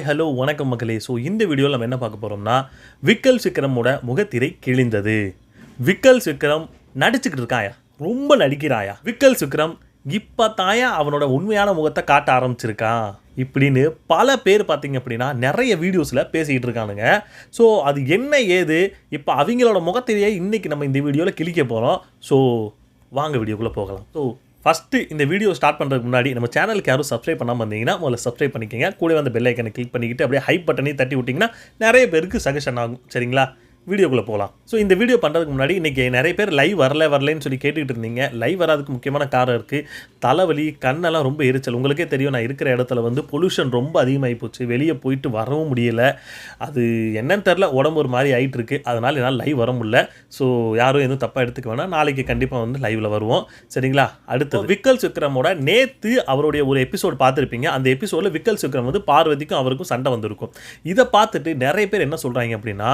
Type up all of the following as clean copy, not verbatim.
Hello வணக்கம் மக்களே. So இந்த வீடியோவில் நம்ம என்ன பார்க்க போகிறோம்னா, விக்கல் விக்ரமோட முகத்திரை கிழிந்தது. விக்கல் விக்ரம் நடிச்சுக்கிட்டு இருக்காயா, ரொம்ப நடிக்கிறாயா. விக்கல் விக்ரம் இப்போ தாயா அவனோட உண்மையான முகத்தை காட்ட ஆரம்பிச்சிருக்கான் இப்படின்னு பல பேர் பார்த்தீங்க அப்படின்னா நிறைய வீடியோஸில் பேசிக்கிட்டு இருக்கானுங்க. ஸோ அது என்ன ஏது இப்போ அவங்களோட முகத்திரையை இன்றைக்கி நம்ம இந்த வீடியோவில் கிழிக்க போகிறோம். ஸோ வாங்க வீடியோக்குள்ளே போகலாம். ஸோ ஃபஸ்ட்டு இந்த வீடியோ ஸ்டார்ட் பண்ணுறதுக்கு முன்னாடி நம்ம சேனலுக்கு யாரும் சப்ஸ்கிரைப் பண்ணாமல் இருந்தீங்கன்னா முதல்ல சப்ஸ்கிரைப் பண்ணிக்கோங்க. கூட வந்து பெல் ஐக்கனை கிளிக் பண்ணிக்கிட்டு அப்படியே ஹைப் பட்டனையும் தட்டி விட்டிங்கன்னா நிறைய பேருக்கு சஜஷன் ஆகும். சரிங்களா, வீடியோக்குள்ளே போகலாம். ஸோ இந்த வீடியோ பண்ணுறதுக்கு முன்னாடி இன்றைக்கி நிறைய பேர் லைவ் வரலன்னு சொல்லி கேட்டுக்கிட்டு இருந்தீங்க. லைவ் வராதுக்கு முக்கியமான காரணம் இருக்குது. தலைவலி, கண்ணெல்லாம் ரொம்ப எரிச்சல். உங்களுக்கே தெரியும், நான் இருக்கிற இடத்துல வந்து பொல்யூஷன் ரொம்ப அதிகமாகி போச்சு. வெளியே போயிட்டு வரவும் முடியலை. அது என்னன்னு தெரில, உடம்பு ஒரு மாதிரி ஆகிட்டு இருக்குது. அதனால் என்னால் லைவ் வர முடியல. ஸோ யாரும் எதுவும் தப்பாக எடுத்துக்க வேணாம். நாளைக்கு கண்டிப்பாக வந்து லைவில் வருவோம். சரிங்களா. அடுத்தது விக்கல் விக்ரமோட நேற்று அவருடைய ஒரு எபிசோடு பார்த்துருப்பீங்க. அந்த எபிசோடில் விக்கல் விக்ரம் வந்து பார்வதிக்கும் அவருக்கும் சண்டை வந்திருக்கும். இதை பார்த்துட்டு நிறைய பேர் என்ன சொல்கிறாங்க அப்படின்னா,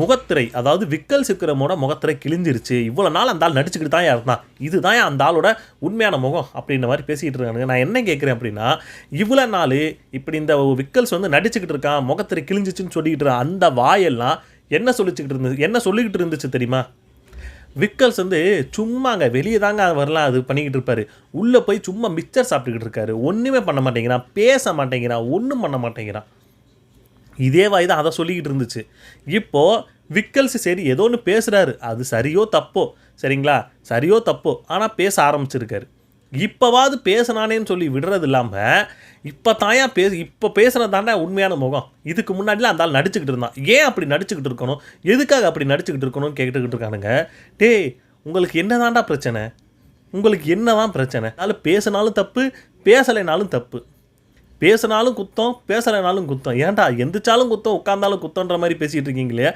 முகத்திரை, அதாவது விக்கல் விக்ரமோட முகத்திரை கிழிஞ்சிருச்சு, இவ்வளோ நாள் அந்த ஆள் நடிச்சுக்கிட்டு தான் இருந்தான், இதுதான் அந்த ஆளோட உண்மையான முகம் அப்படின்ற மாதிரி பேசிக்கிட்டு இருக்காங்க. நான் என்ன கேட்குறேன் அப்படின்னா, இவ்வளோ நாள் இப்படி இந்த விக்கல்ஸ் வந்து நடிச்சுக்கிட்டு இருக்கான், முகத்திரை கிழிஞ்சிச்சுன்னு சொல்லிக்கிட்டு இருக்கான், அந்த வாயெல்லாம் என்ன சொல்லிக்கிட்டு இருந்துச்சு தெரியுமா? விக்கல்ஸ் வந்து சும்மாங்க வெளியே தாங்க வரலாம் அது பண்ணிக்கிட்டு இருப்பார். உள்ளே போய் சும்மா மிக்சர் சாப்பிட்டுக்கிட்டு இருக்காரு. ஒன்றுமே பண்ண மாட்டேங்கிறான், பேச மாட்டேங்கிறான், ஒன்றும் பண்ண மாட்டேங்கிறான். இதே வாய் தான் அதை சொல்லிக்கிட்டு இருந்துச்சு. இப்போது விக்கல்ஸ் சரி ஏதோ ஒன்று பேசுகிறாரு, அது சரியோ தப்போ, சரிங்களா, சரியோ தப்போ, ஆனால் பேச ஆரம்பிச்சிருக்காரு. இப்போவாது பேசினானேன்னு சொல்லி விடுறது இல்லாமல் இப்போ பேசுனது தாண்டா உண்மையான முகம். இதுக்கு முன்னாடிலாம் அந்த ஆள் நடிச்சுக்கிட்டு இருந்தான். ஏன் அப்படி நடிச்சுக்கிட்டு இருக்கணும், எதுக்காக அப்படி நடிச்சுக்கிட்டு இருக்கணும்னு கேட்டுக்கிட்டு இருக்கானுங்க. டேய், உங்களுக்கு என்ன தாண்டா பிரச்சனை? உங்களுக்கு என்ன தான் பிரச்சனை? அதனால் பேசினாலும் தப்பு, பேசலைனாலும் தப்பு. பேசினாலும் குத்தம், பேசலைனாலும் குத்தம். ஏன்டா எந்திரிச்சாலும் குத்தம், உட்காந்தாலும் குத்தன்ற மாதிரி பேசிகிட்டு இருக்கீங்களே,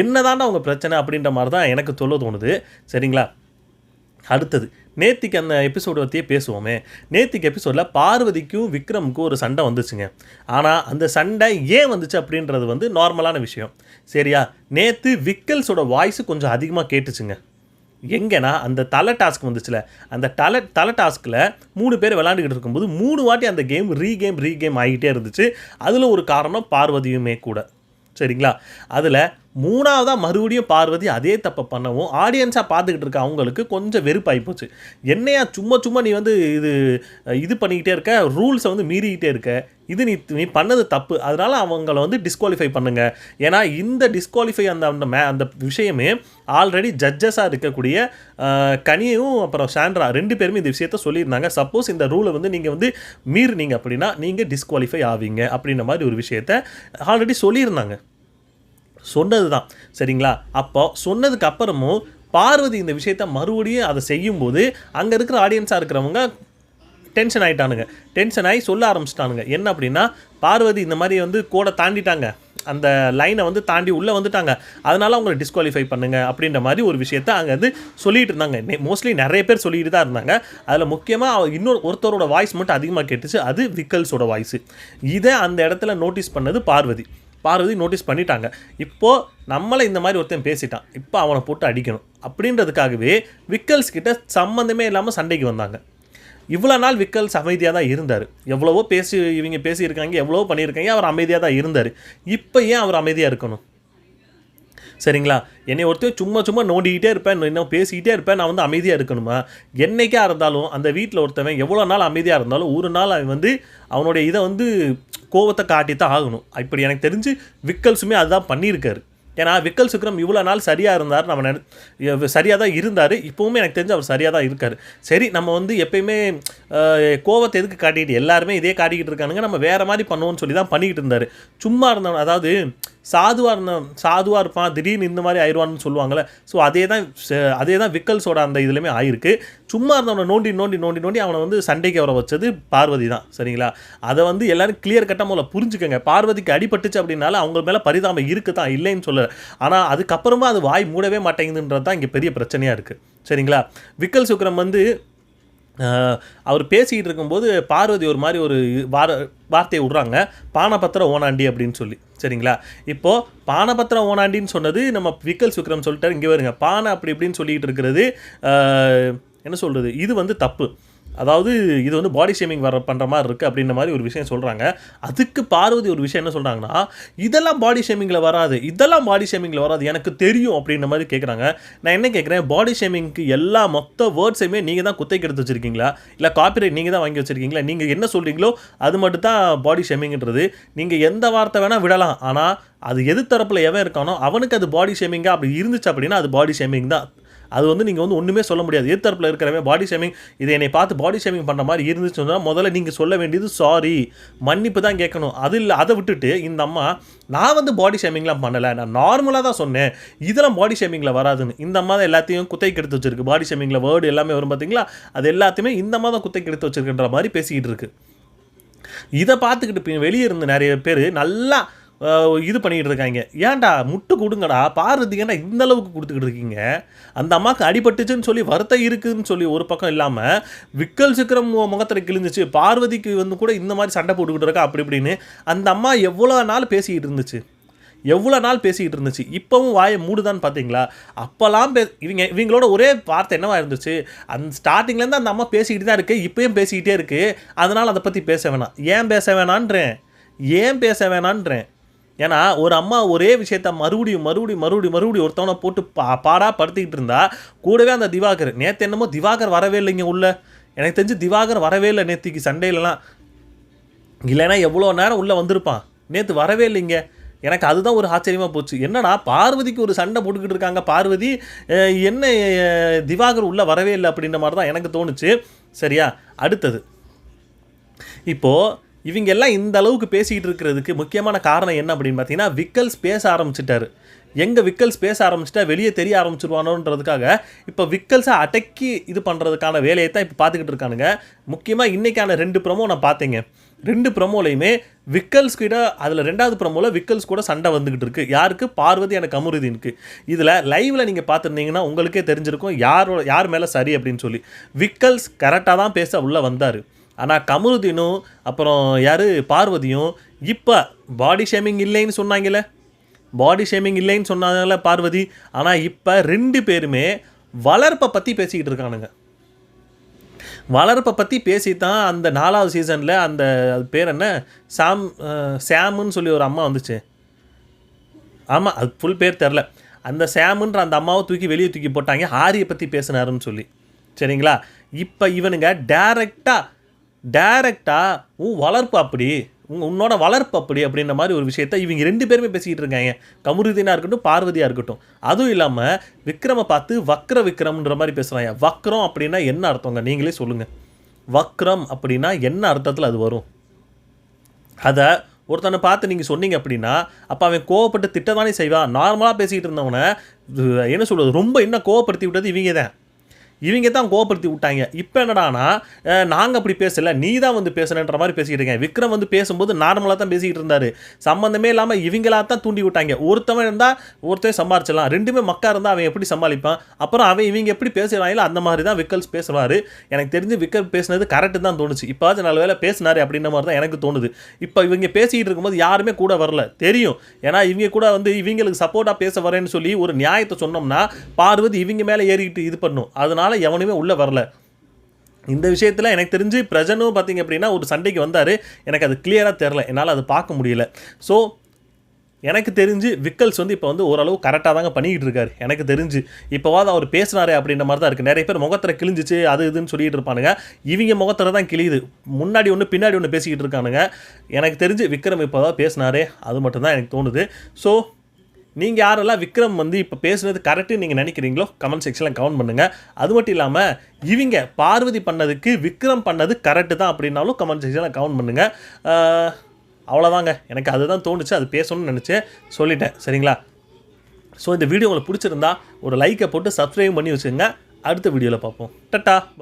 என்ன தாண்டா உங்கள் பிரச்சனை அப்படின்ற மாதிரி தான் எனக்கு சொல்ல தோணுது. சரிங்களா. அடுத்தது நேத்திக்கு அந்த எபிசோடு பற்றியே பேசுவோமே. நேத்திக்கு எபிசோடில் பார்வதிக்கும் விக்ரமுக்கும் ஒரு சண்டை வந்துச்சுங்க. ஆனால் அந்த சண்டை ஏன் வந்துச்சு அப்படின்றது வந்து நார்மலான விஷயம். சரியா. நேற்று விக்கல்ஸோட வாய்ஸு கொஞ்சம் அதிகமாக கேட்டுச்சுங்க. எங்கன்னா அந்த தலை டாஸ்க் வந்துச்சுல, அந்த தலை டாஸ்கில் 3 பேர் விளாண்டுக்கிட்டு இருக்கும்போது 3 வாட்டி அந்த கேம் ரீகேம் ஆகிட்டே இருந்துச்சு. அதில் ஒரு காரணம் பார்வதியுமே கூட. சரிங்களா. அதில் 3ஆவதாக மறுபடியும் பார்வதி அதே தப்பை பண்ணவும் ஆடியன்ஸாக பார்த்துக்கிட்டு இருக்க அவங்களுக்கு கொஞ்சம் வெறுப்பாகி போச்சு. என்னையா சும்மா நீ வந்து இது பண்ணிக்கிட்டே இருக்க, ரூல்ஸை வந்து மீறிக்கிட்டே இருக்க, இது நீ பண்ணது தப்பு, அதனால் அவங்கள வந்து டிஸ்குவாலிஃபை பண்ணுங்க. ஏன்னா இந்த டிஸ்குவாலிஃபை அந்த விஷயமே ஆல்ரெடி ஜட்ஜஸாக இருக்கக்கூடிய கனியும் அப்புறம் சாண்ட்ரா 2 பேருமே இந்த விஷயத்த சொல்லியிருந்தாங்க. சப்போஸ் இந்த ரூலை வந்து நீங்கள் வந்து மீறினீங்க அப்படின்னா நீங்கள் டிஸ்குவாலிஃபை ஆவீங்க அப்படின்ற மாதிரி ஒரு விஷயத்த ஆல்ரெடி சொல்லியிருந்தாங்க. சொன்னது தான். சரிங்களா. அப்போ சொன்னதுக்கு அப்புறமும் பார்வதி இந்த விஷயத்த மறுபடியும் அதை செய்யும்போது அங்கே இருக்கிற ஆடியன்ஸாக இருக்கிறவங்க டென்ஷன் ஆகிட்டானுங்க. டென்ஷன் ஆகி சொல்ல ஆரம்பிச்சிட்டானுங்க. என்ன அப்படின்னா, பார்வதி இந்த மாதிரி வந்து கோடை தாண்டிட்டாங்க, அந்த லைனை வந்து தாண்டி உள்ளே வந்துட்டாங்க, அதனால் அவங்களை டிஸ்குவாலிஃபை பண்ணுங்க அப்படின்ற மாதிரி ஒரு விஷயத்த அங்கே வந்து சொல்லிகிட்டு இருந்தாங்க. மோஸ்ட்லி நிறைய பேர் சொல்லிட்டு தான் இருந்தாங்க. அதில் முக்கியமாக ஒருத்தரோட வாய்ஸ் மட்டும் அதிகமாக கேட்டுச்சு, அது விக்கல்ஸோட வாய்ஸு. இதை அந்த இடத்துல நோட்டீஸ் பண்ணது பார்வதி நோட்டீஸ் பண்ணிட்டாங்க. இப்போது நம்மளை இந்த மாதிரி ஒருத்தன் பேசிட்டான், இப்போ அவனை போட்டு அடிக்கணும் அப்படின்றதுக்காகவே விக்கல்ஸ் கிட்ட சம்மந்தமே இல்லாமல் சண்டைக்கு வந்தாங்க. இவ்வளோ நாள் விக்கல்ஸ் அமைதியாக தான் இருந்தார். எவ்வளவோ இவங்க பேசியிருக்காங்க, எவ்வளவோ பண்ணியிருக்காங்க, அவர் அமைதியாக தான் இருந்தார். இப்போ ஏன் அவர் அமைதியாக இருக்கணும்? சரிங்களா. என்னை ஒருத்தர் சும்மா நோண்டிக்கிட்டே இருப்பேன், இன்னும் பேசிக்கிட்டே இருப்பேன், நான் வந்து அமைதியாக இருக்கணுமா? என்றைக்கா இருந்தாலும் அந்த வீட்டில் ஒருத்தவன் எவ்வளோ நாள் அமைதியாக இருந்தாலும் ஒரு நாள் அவன் வந்து அவனுடைய இதை வந்து கோவத்தை காட்டித்தான் ஆகணும். இப்படி எனக்கு தெரிஞ்சு விக்கல்ஸுமே அதுதான் பண்ணியிருக்காரு. ஏன்னா விக்கல் விக்ரம் இவ்வளோ நாள் சரியாக இருந்தார், சரியாக தான் இருந்தார். இப்போவுமே எனக்கு தெரிஞ்சு அவர் சரியாக தான் இருக்கார். சரி, நம்ம வந்து எப்பயுமே கோவத்தை எதுக்கு காட்டிக்கிட்டு, எல்லாருமே இதே காட்டிக்கிட்டு இருக்கானுங்க, நம்ம வேறு மாதிரி பண்ணுவோம்னு சொல்லி தான் பண்ணிக்கிட்டு இருந்தார். சும்மா இருந்தவன், அதாவது சாதுவாக இருப்பான், திடீர்னு இந்த மாதிரி ஆயிடுவான்னு சொல்லுவாங்கள்ல. ஸோ அதே தான் விக்கல்ஸோட அந்த இதுலையுமே ஆயிருக்கு. சும்மா இருந்தவனை நோண்டி அவனை வந்து சண்டைக்கு வர வச்சது பார்வதி தான். சரிங்களா. அதை வந்து எல்லோரும் கிளியர் கட்டாக முதல்ல புரிஞ்சுக்கங்க. பார்வதிக்கு அடிபட்டுச்சு அப்படின்னால அவங்க மேலே பரிதாபம் இருக்குது தான், இல்லைன்னு சொல்ல. ஆனால் அதுக்கப்புறமா அது வாய் மூடவே மாட்டேங்குதுன்றது தான் இங்கே பெரிய பிரச்சனையாக இருக்குது. சரிங்களா. விக்கல் விக்ரம் வந்து அவர் பேசிக்கிட்டு இருக்கும்போது பார்வதி ஒரு மாதிரி ஒரு வார்த்தையை விட்றாங்க, பானபத்திர ஓனாண்டி அப்படின்னு சொல்லி. சரிங்களா. இப்போது பானபத்திர ஓனாண்டின்னு சொன்னது நம்ம விக்கல் விக்ரம் சொல்லிட்டார். இங்கே வருங்க, பானை அப்படி இப்படின்னு சொல்லிக்கிட்டு இருக்கிறது என்ன சொல்கிறது, இது வந்து தப்பு. அதாவது இது வந்து பாடி ஷேமிங் பண்ணுற மாதிரி இருக்குது அப்படின்ற மாதிரி ஒரு விஷயம் சொல்கிறாங்க. அதுக்கு பார்வதி ஒரு விஷயம் என்ன சொல்கிறாங்கன்னா, இதெல்லாம் பாடி ஷேமிங்கில் வராது, இதெல்லாம் பாடி ஷேமிங்கில் வராது, எனக்கு தெரியும் அப்படின்ற மாதிரி கேட்குறாங்க. நான் என்ன கேட்குறேன், பாடி ஷேமிங்க்கு எல்லா மொத்த வேர்ட்ஸையுமே நீங்கள் தான் குத்தைக்கு எடுத்து வச்சுருக்கீங்களா, இல்லை காப்பிரைட் நீங்கள் தான் வாங்கி வச்சுருக்கீங்களா? நீங்கள் என்ன சொல்கிறீங்களோ அது மட்டும் தான் பாடி ஷேமிங்கிறது. நீங்கள் எந்த வார்த்தை வேணால் விடலாம், ஆனால் அது எது தரப்பில் எவன் இருக்கானோ அவனுக்கு அது பாடி ஷேமிங்காக அப்படி இருந்துச்சு அப்படின்னா அது பாடி ஷேமிங் தான். அது வந்து நீங்கள் வந்து ஒன்றுமே சொல்ல முடியாது. எது தரப்பில் இருக்கிறவன் பாடி ஷேமிங், இதை என்னை பார்த்து பாடி ஷேமிங் பண்ணுற மாதிரி இருந்துச்சுன்னா முதல்ல நீங்கள் சொல்ல வேண்டியது சாரி, மன்னிப்பு தான் கேட்கணும். அது இல்லை, அதை விட்டுட்டு இந்த அம்மா நான் வந்து பாடி ஷேமிங்லாம் பண்ணலை, நான் நார்மலாக தான் சொன்னேன், இதெல்லாம் பாடி ஷேமிங்கில் வராதுன்னு. இந்த அம்மா தான் எல்லாத்தையும் குத்தைக்கு எடுத்து வச்சிருக்கு. பாடி ஷேமிங்கில் வேர்டு எல்லாமே வரும் பார்த்தீங்களா, அது எல்லாத்தையுமே இந்த அம்மா தான் குத்தைக்கு எடுத்து வச்சிருக்கின்ற மாதிரி பேசிக்கிட்டு இருக்கு. இதை பார்த்துக்கிட்டு வெளியே இருந்து நிறைய பேர் நல்லா இது பண்ணிக்கிட்டு இருக்காங்க. ஏன்டா முட்டு கொடுங்கடா, பார்வதிக்கு ஏன்டா இந்த அளவுக்கு கொடுத்துக்கிட்டு இருக்கீங்க? அந்த அம்மாவுக்கு அடிபட்டுச்சுன்னு சொல்லி வருத்தம் இருக்குதுன்னு சொல்லி ஒரு பக்கம் இல்லாமல் விக்கல் சிக்கரம் முகத்தில் கிழிஞ்சிச்சு, பார்வதிக்கு வந்து கூட இந்த மாதிரி சண்டை போட்டுக்கிட்டு இருக்கா அப்படி இப்படின்னு அந்த அம்மா எவ்வளோ நாள் பேசிக்கிட்டு இருந்துச்சு. இப்போவும் வாயை மூடுதான்னு பார்த்தீங்களா? அப்போல்லாம் இவங்களோட ஒரே வார்த்தை என்னவா இருந்துச்சு, அந்த ஸ்டார்டிங்லேருந்து அந்த அம்மா பேசிக்கிட்டு தான் இருக்குது, இப்போயும் பேசிக்கிட்டே இருக்குது, அதனால் அதை பற்றி பேச வேணாம். ஏன் பேச வேணான்றேன்? ஏன்னா ஒரு அம்மா ஒரே விஷயத்த மறுபடியும் ஒருத்தவனை போட்டு பாடாக படுத்திக்கிட்டு இருந்தா, கூடவே அந்த திவாகர், நேற்று என்னமோ திவாகர் வரவே இல்லைங்க உள்ள, எனக்கு தெரிஞ்சு திவாகர் வரவே இல்லை நேற்றுக்கு சண்டையிலலாம், இல்லைன்னா எவ்வளோ நேரம் உள்ளே வந்திருப்பான், நேற்று வரவே இல்லைங்க. எனக்கு அதுதான் ஒரு ஆச்சரியமாக போச்சு. என்னன்னா பார்வதிக்கு ஒரு சண்டை போட்டுக்கிட்டு இருக்காங்க, பார்வதி என்ன திவாகர் உள்ளே வரவே இல்லை அப்படின்ற மாதிரி தான் எனக்கு தோணுச்சு. சரியா, அடுத்தது இப்போது இவங்க எல்லாம் இந்த அளவுக்கு பேசிக்கிட்டு இருக்கிறதுக்கு முக்கியமான காரணம் என்ன அப்படின்னு பார்த்தீங்கன்னா, விக்கல்ஸ் பேச ஆரம்பிச்சிட்டாரு. விக்கல்ஸ் பேச ஆரம்பிச்சிட்டா வெளியே தெரிய ஆரம்பிச்சிருவானோன்றதுக்காக இப்போ விக்கல்ஸை அடக்கி இது பண்ணுறதுக்கான வேலையை தான் இப்போ பார்த்துக்கிட்டு இருக்கானுங்க. முக்கியமாக இன்றைக்கான 2 ப்ரோமோ நான் பார்த்தேங்க. 2 ப்ரோமோலையுமே விக்கல்ஸ் கிட்ட, அதில் 2வது ப்ரோமோவில் விக்கல்ஸ் கூட சண்டை வந்துக்கிட்டு இருக்குது. யாருக்கு? பார்வதி எனக்கு கமருதீனுக்கு. இதில் லைவில் நீங்கள் பார்த்துருந்தீங்கன்னா உங்களுக்கே தெரிஞ்சிருக்கும் யார் மேலே சரி அப்படின்னு சொல்லி. விக்கல்ஸ் கரெக்டாக தான் பேச உள்ளே வந்தார். ஆனால் கமருதீனும் அப்புறம் பார்வதியும் இப்போ பாடி ஷேமிங் இல்லைன்னு சொன்னாங்கல்ல பார்வதி. ஆனால் இப்போ 2 பேருமே வளர்ப்பை பற்றி பேசிக்கிட்டு இருக்கானுங்க. வளர்ப்பை பற்றி பேசி தான் அந்த 4வது சீசனில் அந்த பேர் என்ன, சாமுன்னு சொல்லி ஒரு அம்மா வந்துச்சு. ஆமாம், அது ஃபுல் பேர் தெரில. அந்த சாமுன்ற அந்த அம்மாவை வெளியே தூக்கி போட்டாங்க, ஆரியை பற்றி பேசினாருன்னு சொல்லி. சரிங்களா, இப்போ இவனுங்க டைரெக்டாக வளர்ப்பு அப்படி, உன்னோட வளர்ப்பு அப்படி அப்படின்ற மாதிரி ஒரு விஷயத்த இவங்க 2 பேருமே பேசிக்கிட்டு இருக்காங்க. கமருதீனாக இருக்கட்டும், பார்வதியாக இருக்கட்டும். அதுவும் இல்லாமல் விக்ரமை பார்த்து விக்ரம்ன்ற மாதிரி பேசுகிறாங்க. வக்ரம் அப்படின்னா என்ன அர்த்தங்க, நீங்களே சொல்லுங்கள். வக்ரம் அப்படின்னா என்ன அர்த்தத்தில் அது வரும்? அதை ஒருத்தனை பார்த்து நீங்கள் சொன்னீங்க அப்படின்னா அப்போ அவன் கோவப்பட்டு திட்டத்தானே செய்வான். நார்மலாக பேசிக்கிட்டு இருந்தவனை என்ன சொல்கிறது, ரொம்ப இன்னும் கோவப்படுத்தி விட்டது இவங்க தான் கோவப்படுத்தி விட்டாங்க. இப்போ என்னடானா, நாங்கள் அப்படி பேசலை, நீ தான் வந்து பேசுனன்ற மாதிரி பேசிக்கிட்டு இருக்கேன். விக்ரம் வந்து பேசும்போது நார்மலாக தான் பேசிக்கிட்டு இருந்தார், சம்மந்தமே இல்லாமல் இவங்களா தான் தூண்டி விட்டாங்க. ஒருத்தவன் இருந்தால் ஒருத்தன் சமாளிச்சிடலாம், 2மே மக்கா இருந்தால் அவன் எப்படி சமாளிப்பான்? அப்புறம் இவங்க எப்படி பேசுகிறாங்களோ அந்த மாதிரி தான் விக்கல்ஸ் பேசுவார். எனக்கு தெரிஞ்சு விக்கல் பேசுனது கரெக்டு தான் தோணுச்சு. இப்போ நல்ல வேலை பேசினாரு அப்படின்ற மாதிரி தான் எனக்கு தோணுது. இப்போ இவங்க பேசிக்கிட்டு இருக்கும்போது யாருமே கூட வரல, தெரியும். ஏன்னா இவங்க கூட வந்து இவங்களுக்கு சப்போர்ட்டாக பேச வரேன்னு சொல்லி ஒரு நியாயத்தை சொன்னோம்னா பார்வதி இவங்க மேலே ஏறிக்கிட்டு இது பண்ணும். அதனால எவனுமே உள்ளே வரல. இந்த விஷயத்தில் எனக்கு தெரிஞ்சு பிரஜனும் பார்த்தீங்க அப்படின்னா ஒரு சண்டைக்கு வந்தார். எனக்கு அது கிளியராக தெரில, என்னால் அது பார்க்க முடியல. ஸோ எனக்கு தெரிஞ்சு விக்கல்ஸ் வந்து இப்போ வந்து ஓரளவு கரெக்டாக தாங்க பண்ணிக்கிட்டு இருக்காரு. எனக்கு தெரிஞ்சு இப்போவாது அவர் பேசினாரே அப்படின்ற மாதிரி தான் இருக்குது. நிறைய பேர் முகத்தில் கிழிஞ்சிச்சு அது இதுன்னு சொல்லிட்டு இருப்பானுங்க. இவங்க முகத்தில் தான் கிழியுது, முன்னாடி ஒன்று பின்னாடி ஒன்று பேசிக்கிட்டு இருக்கானுங்க. எனக்கு தெரிஞ்சு விக்ரம் இப்போ தான் பேசினாரே, அது மட்டும்தான் எனக்கு தோணுது. ஸோ நீங்கள் யாரெல்லாம் விக்ரம் வந்து இப்போ பேசுனது கரெக்டுன்னு நீங்கள் நினைக்கிறீங்களோ கமெண்ட் செக்ஷனில் கமெண்ட் பண்ணுங்கள். அது மட்டும் இல்லாமல் இவங்க பார்வதி பண்ணதுக்கு விக்ரம் பண்ணது கரெக்டு தான் அப்படின்னாலும் கமெண்ட் செக்ஷனில் கமெண்ட் பண்ணுங்கள். அவ்வளோதாங்க, எனக்கு அதுதான் தோணுச்சு, அது பேசணும்னு நினச்சேன், சொல்லிட்டேன். சரிங்களா? ஸோ இந்த வீடியோ உங்களுக்கு பிடிச்சிருந்தா ஒரு லைக்கை போட்டு சப்ஸ்கிரைப் பண்ணி வச்சுக்கோங்க. அடுத்த வீடியோவில் பார்ப்போம். டட்டா.